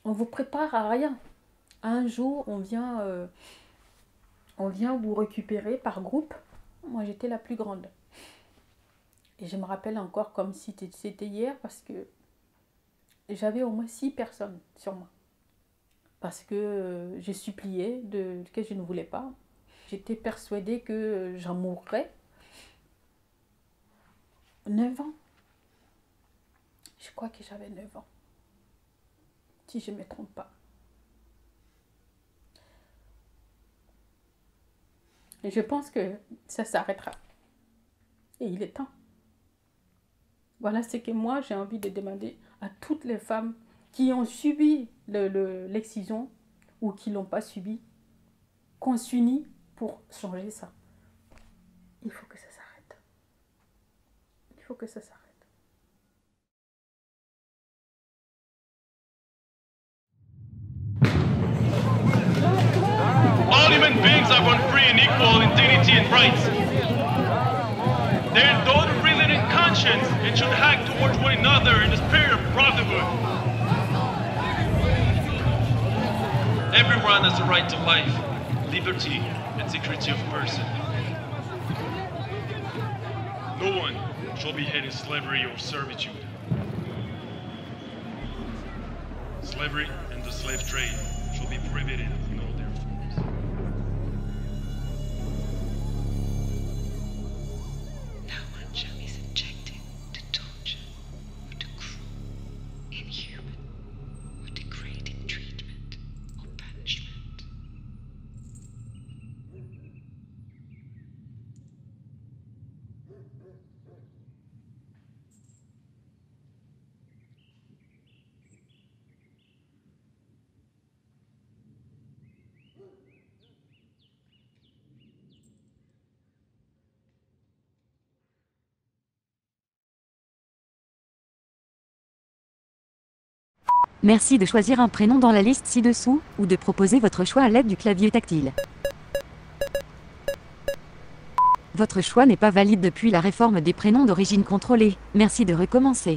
On vous prépare à rien. Un jour, on vient vous récupérer par groupe. Moi, j'étais la plus grande. Et je me rappelle encore comme si c'était hier parce que j'avais au moins 6 personnes sur moi. Parce que j'ai supplié que je ne voulais pas. J'étais persuadée que j'en mourrais. 9 ans. Je crois que j'avais 9 ans. Si je ne me trompe pas. Et je pense que ça s'arrêtera. Et il est temps. Voilà ce que moi j'ai envie de demander à toutes les femmes qui ont subi l'excision ou qui ne l'ont pas subi, qu'on s'unit pour changer ça. Il faut que ça s'arrête. Il faut que ça s'arrête. All human beings are born free and equal in dignity and rights. They are endowed with reason and conscience and should act towards one another in the spirit of brotherhood. Everyone has the right to life, liberty, and security of person. No one shall be held in slavery or servitude. Slavery and the slave trade shall be prohibited in all their forms. No one shall be subjected to torture or to cruel, inhuman, or degrading treatment or punishment. Merci de choisir un prénom dans la liste ci-dessous, ou de proposer votre choix à l'aide du clavier tactile. Votre choix n'est pas valide depuis la réforme des prénoms d'origine contrôlée. Merci de recommencer.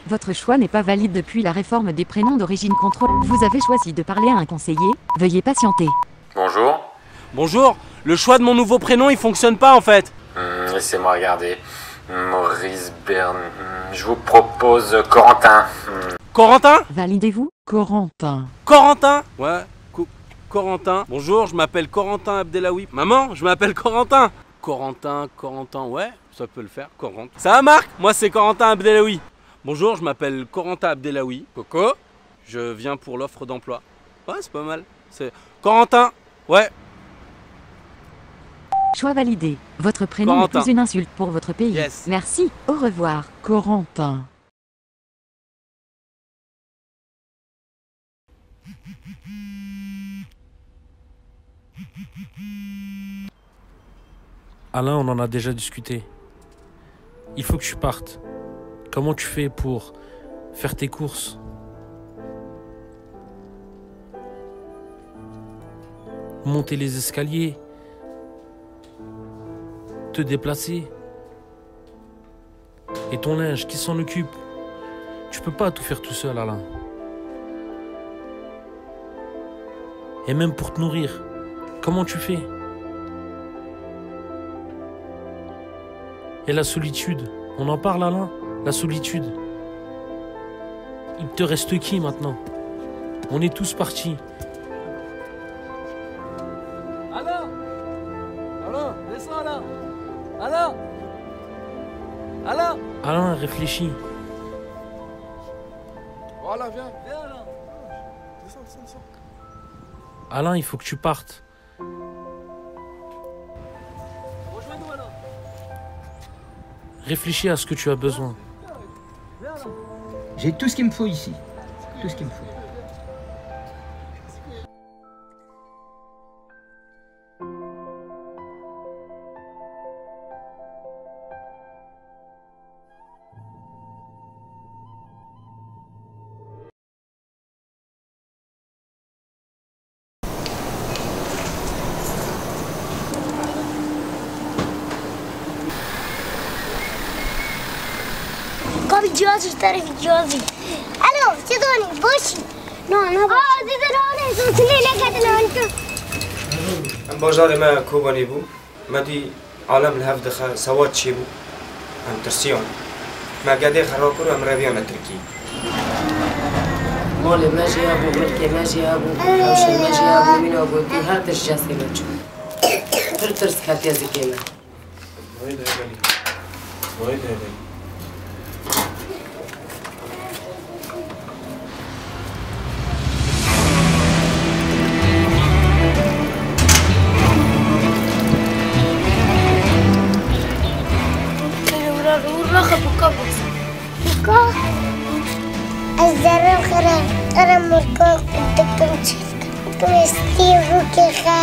Votre choix n'est pas valide depuis la réforme des prénoms d'origine contrôlée. Vous avez choisi de parler à un conseiller. Veuillez patienter. Bonjour. Bonjour, le choix de mon nouveau prénom il fonctionne pas en fait. Laissez-moi regarder. Maurice Bern. Je vous propose Corentin. Corentin? Validez-vous, Corentin. Corentin? Ouais, Corentin. Bonjour, je m'appelle Corentin Abdelaoui. Maman, je m'appelle Corentin. Corentin, ouais, ça peut le faire, Corentin. Ça va Marc? Moi c'est Corentin Abdelaoui. Bonjour, je m'appelle Corentin Abdelaoui. Coco, je viens pour l'offre d'emploi. Ouais, c'est pas mal. C'est Corentin, ouais. Choix validé. Votre prénom n'est plus une insulte pour votre pays. Yes. Merci, au revoir, Corentin. Alain, on en a déjà discuté. Il faut que tu partes. Comment tu fais pour faire tes courses? Monter les escaliers? Te déplacer? Et ton linge, qui s'en occupe? Tu peux pas tout faire tout seul, Alain. Et même pour te nourrir, comment tu fais? Et la solitude, on en parle, Alain? La solitude. Il te reste qui maintenant? On est tous partis. Alain! Alain, descends Alain! Alain! Alain! Alain, réfléchis. Voilà, viens. Viens Alain! Descends. Alain, il faut que tu partes. Rejoins-nous Alain! Réfléchis à ce que tu as besoin. Viens Alain! J'ai tout ce qu'il me faut ici. Tout ce qu'il me faut. Come videosi, stare videosi. Allora, Sidoni, Boshi. No, this is all. So, Chile get an بازار ما كوباني بو مدي عالم الهفدخة سوات شيبو عم ترسيون ما قادي خراكور أم رابيون التركي مولي ما جابو ملكي ما جابو أوشي ما جابو مين أبو دي هات الجاسي لجو ترترس كاتيا زكينا وين هبلي وين هبلي الزرع خرا أنا مركوك بدكم تشوفك تمستيفو كخا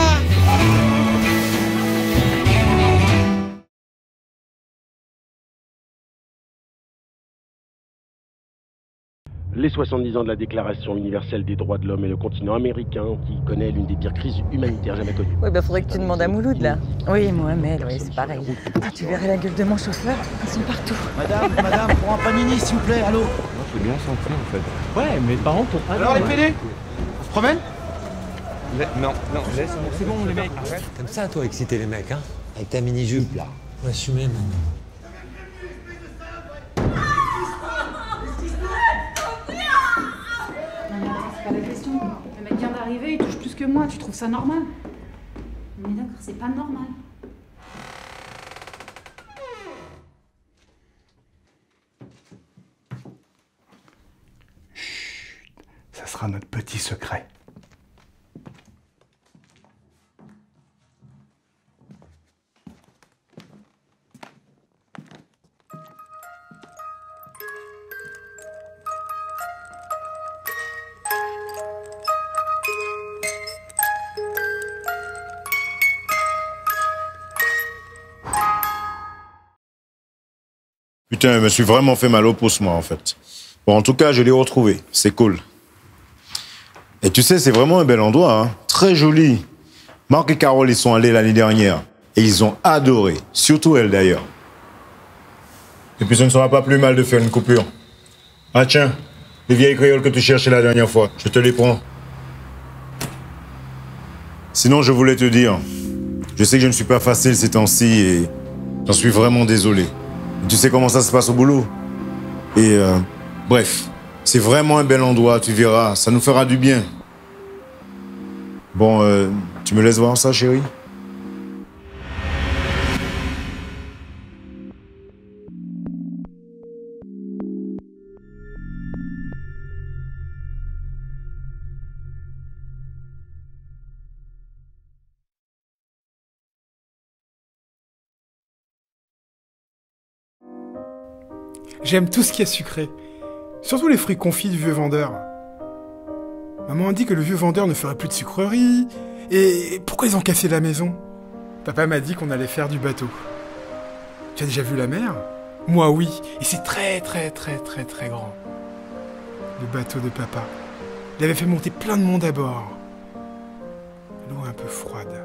Les 70 ans de la Déclaration universelle des droits de l'homme et le continent américain qui connaît l'une des pires crises humanitaires jamais connues. Oui, bah faudrait que tu demandes à Mouloud là. Oui, Mohamed, oui, c'est pareil. Ah, tu verrais la gueule de mon chauffeur, ils sont partout. Madame, pour un panini s'il vous plaît, allô? Moi, je veux bien s'entrer en fait. Ouais, mes parents pour... Alors les PD? On se promène? Non, c'est bon les mecs. Arrête. T'aimes ça toi exciter les mecs, hein? Avec ta mini-jupe là. On va assumer maintenant. C'est pas la question. Le mec vient d'arriver, il touche plus que moi, tu trouves ça normal? Mais d'accord, c'est pas normal. Chut, ça sera notre petit secret. Putain, je me suis vraiment fait mal au pouce, moi, en fait. Bon, en tout cas, je l'ai retrouvé. C'est cool. Et tu sais, c'est vraiment un bel endroit, hein. Très joli. Marc et Carole, ils sont allés l'année dernière. Et ils ont adoré. Surtout elle, d'ailleurs. Et puis, ce ne sera pas plus mal de faire une coupure. Ah, tiens, les vieilles créoles que tu cherchais la dernière fois. Je te les prends. Sinon, je voulais te dire, je sais que je ne suis pas facile ces temps-ci et j'en suis vraiment désolé. Tu sais comment ça se passe au boulot. Et bref, c'est vraiment un bel endroit, tu verras, ça nous fera du bien. Bon, tu me laisses voir ça, chérie? J'aime tout ce qui est sucré. Surtout les fruits confits du vieux vendeur. Maman a dit que le vieux vendeur ne ferait plus de sucreries. Et pourquoi ils ont cassé la maison? Papa m'a dit qu'on allait faire du bateau. Tu as déjà vu la mer? Moi oui, et c'est très grand. Le bateau de papa. Il avait fait monter plein de monde à bord. L'eau un peu froide.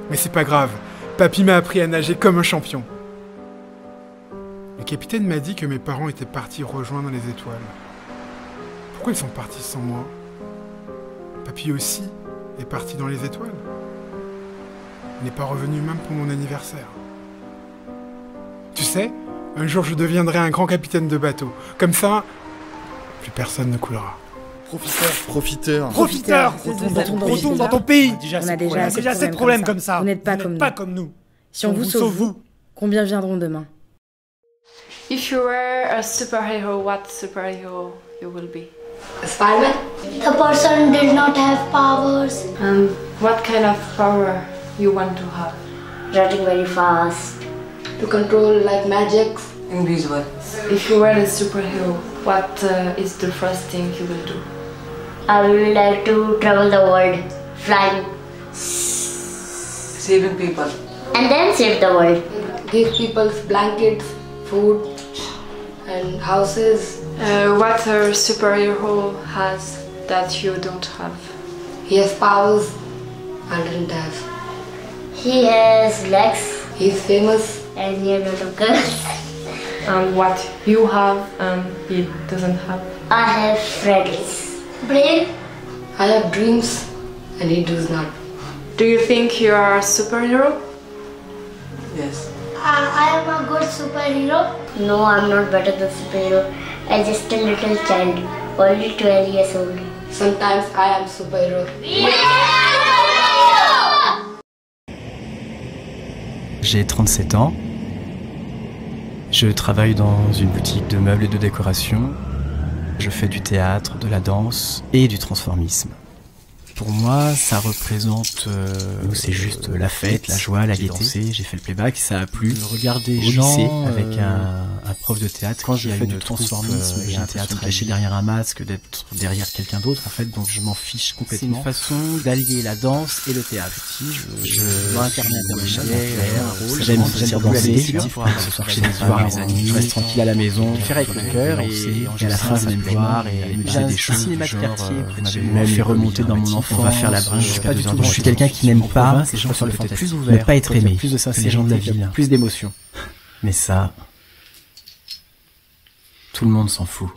Mais c'est pas grave, papy m'a appris à nager comme un champion. Le capitaine m'a dit que mes parents étaient partis rejoindre les étoiles. Pourquoi ils sont partis sans moi? Papy aussi est parti dans les étoiles. Il n'est pas revenu même pour mon anniversaire. Tu sais, un jour je deviendrai un grand capitaine de bateau. Comme ça, plus personne ne coulera. Profiteur. Retourne dans ton pays. On a déjà assez de problèmes comme ça. Vous n'êtes pas comme nous. Si on vous sauve, combien viendront demain? If you were a superhero, what superhero you will be? A Spider-Man? The person did not have powers. What kind of power you want to have? Running very fast. To control like magic. Invisible. If you were a superhero, what is the first thing you will do? I would like to travel the world, flying. Saving people. And then save the world. Give people blankets, food, and houses. What a superhero has that you don't have? He has powers I didn't have. He has legs. He's famous. And he has a lot of girls. And what you have and he doesn't have? I have friends. Brain? I have dreams and he does not. Do you think you are a superhero? Yes. I am a good superhero. No, I'm not better than superhero. I'm just a little child, only 12 years old. Sometimes I am superhero. J'ai 37 ans. Je travaille dans une boutique de meubles et de décoration. Je fais du théâtre, de la danse et du transformisme. Pour moi, ça représente... c'est juste la fête, la joie, la gaieté. J'ai fait le playback, ça a plu. Regarder au lycée avec un prof de théâtre quand je fais du transformisme et un théâtre caché derrière un masque, d'être derrière quelqu'un d'autre en fait, donc je m'en fiche complètement. C'est une façon d'allier la danse et le théâtre. Je dois incarner un personnage, un rôle. J'aime danser, ce soir chez mes amis, je reste tranquille à la maison, faire avec le cœur et à la fin je vais me voir et me dire des choses. Genre, vous m'avez fait remonter dans mon enfance. On va faire la brunch jusqu'à 2 heures. Je suis quelqu'un qui n'aime pas, les gens sont peut-être plus ouverts, ne pas être aimé, plus de sincérité, les gens de la ville, plus d'émotions. Mais ça, tout le monde s'en fout.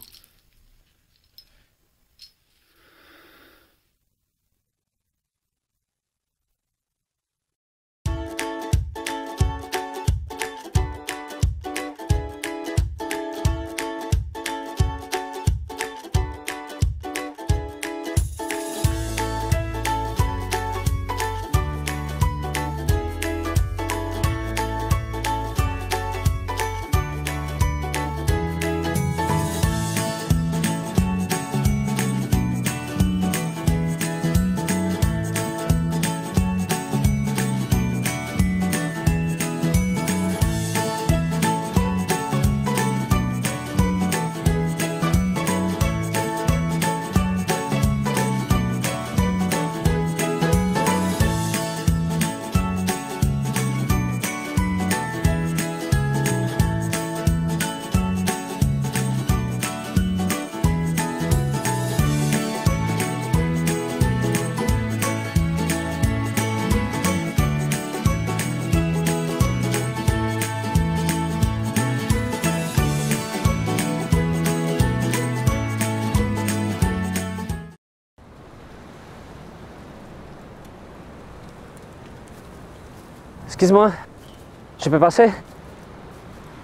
Excuse-moi, je peux passer?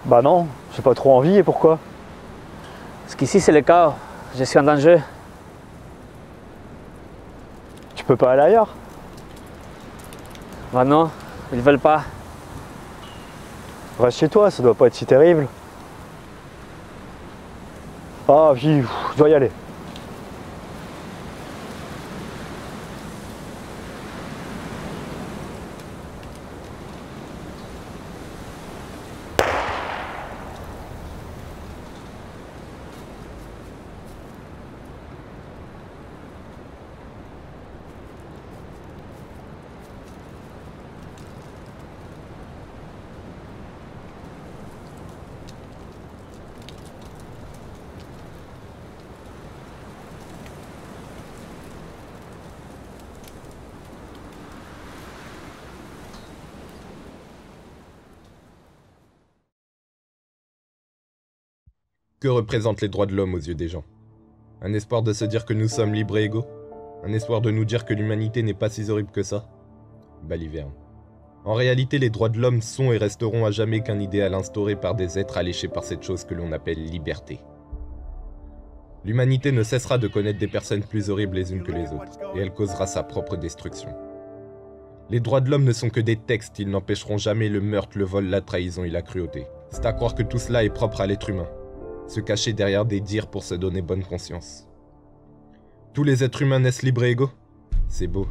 Bah non, j'ai pas trop envie et pourquoi? Parce qu'ici c'est le chaos, je suis en danger. Tu peux pas aller ailleurs? Bah non, ils veulent pas. Reste chez toi, ça doit pas être si terrible. Ah oui, je dois y aller. Que représentent les droits de l'homme aux yeux des gens? Un espoir de se dire que nous sommes libres et égaux? Un espoir de nous dire que l'humanité n'est pas si horrible que ça? Baliverne. En réalité, les droits de l'homme sont et resteront à jamais qu'un idéal instauré par des êtres alléchés par cette chose que l'on appelle liberté. L'humanité ne cessera de connaître des personnes plus horribles les unes que les autres, et elle causera sa propre destruction. Les droits de l'homme ne sont que des textes, ils n'empêcheront jamais le meurtre, le vol, la trahison et la cruauté. C'est à croire que tout cela est propre à l'être humain. Se cacher derrière des dires pour se donner bonne conscience. Tous les êtres humains naissent libres et égaux? C'est beau.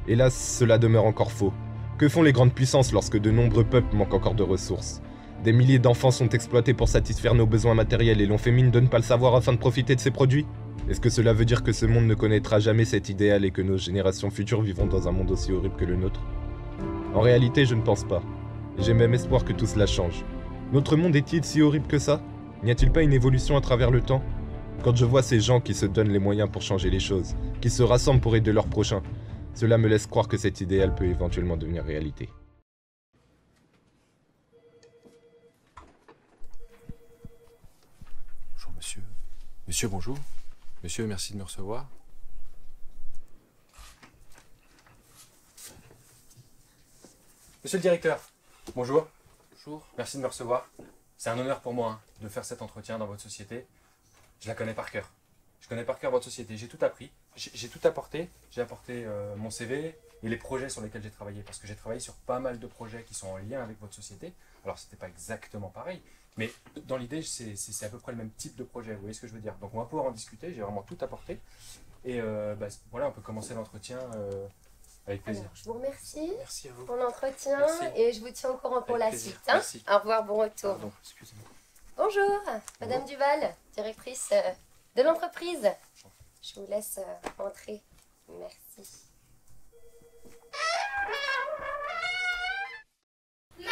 Hélas, cela demeure encore faux. Que font les grandes puissances lorsque de nombreux peuples manquent encore de ressources? Des milliers d'enfants sont exploités pour satisfaire nos besoins matériels et l'on fait mine de ne pas le savoir afin de profiter de ces produits? Est-ce que cela veut dire que ce monde ne connaîtra jamais cet idéal et que nos générations futures vivront dans un monde aussi horrible que le nôtre? En réalité, je ne pense pas. J'ai même espoir que tout cela change. Notre monde est-il si horrible que ça? N'y a-t-il pas une évolution à travers le temps? Quand je vois ces gens qui se donnent les moyens pour changer les choses, qui se rassemblent pour aider leurs prochains, cela me laisse croire que cet idéal peut éventuellement devenir réalité. Bonjour monsieur. Monsieur, bonjour. Monsieur, merci de me recevoir. Monsieur le directeur, bonjour. Bonjour. Merci de me recevoir. C'est un honneur pour moi de faire cet entretien dans votre société. Je la connais par cœur. Je connais par cœur votre société. J'ai tout appris. J'ai tout apporté. J'ai apporté mon CV et les projets sur lesquels j'ai travaillé. Parce que j'ai travaillé sur pas mal de projets qui sont en lien avec votre société. Alors, c'était pas exactement pareil. Mais dans l'idée, c'est à peu près le même type de projet. Vous voyez ce que je veux dire? Donc, on va pouvoir en discuter. J'ai vraiment tout apporté. Et voilà, on peut commencer l'entretien avec plaisir. Alors, je vous remercie Merci à vous. pour l'entretien Merci. et je vous tiens au courant pour Avec la plaisir. suite. Hein. Merci. Au revoir, bon retour. Pardon, excusez-moi. Bonjour, Madame Duval, directrice de l'entreprise. Je vous laisse entrer. Merci. Maman!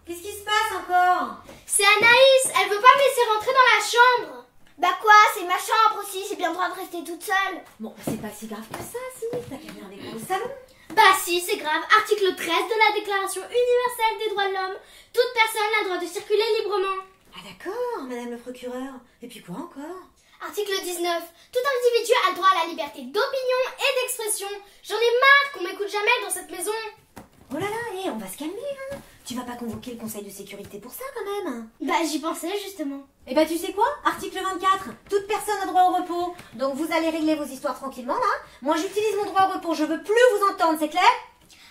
Qu'est-ce qui se passe encore? C'est Anaïs, elle veut pas me laisser rentrer dans la chambre. Bah quoi, c'est ma chambre aussi, j'ai bien le droit de rester toute seule. Bon, c'est pas si grave que ça, si, t'as qu'à venir avec moi au salon. Bah si, c'est grave. Article 13 de la Déclaration universelle des droits de l'homme. Toute personne a le droit de circuler librement. Ah d'accord, madame le procureur. Et puis quoi encore? Article 19. Tout individu a le droit à la liberté d'opinion et d'expression. J'en ai marre qu'on m'écoute jamais dans cette maison. Oh là là, on va se calmer, hein. Tu vas pas convoquer le conseil de sécurité pour ça, quand même. Bah, j'y pensais, justement. Et bah, tu sais quoi? Article 24. Toute personne a droit au repos. Donc, vous allez régler vos histoires tranquillement, là. Moi, j'utilise mon droit au repos. Je veux plus vous entendre, c'est clair?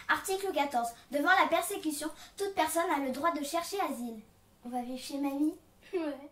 Article 14. Devant la persécution, toute personne a le droit de chercher asile. On va vérifier mamie? Ouais.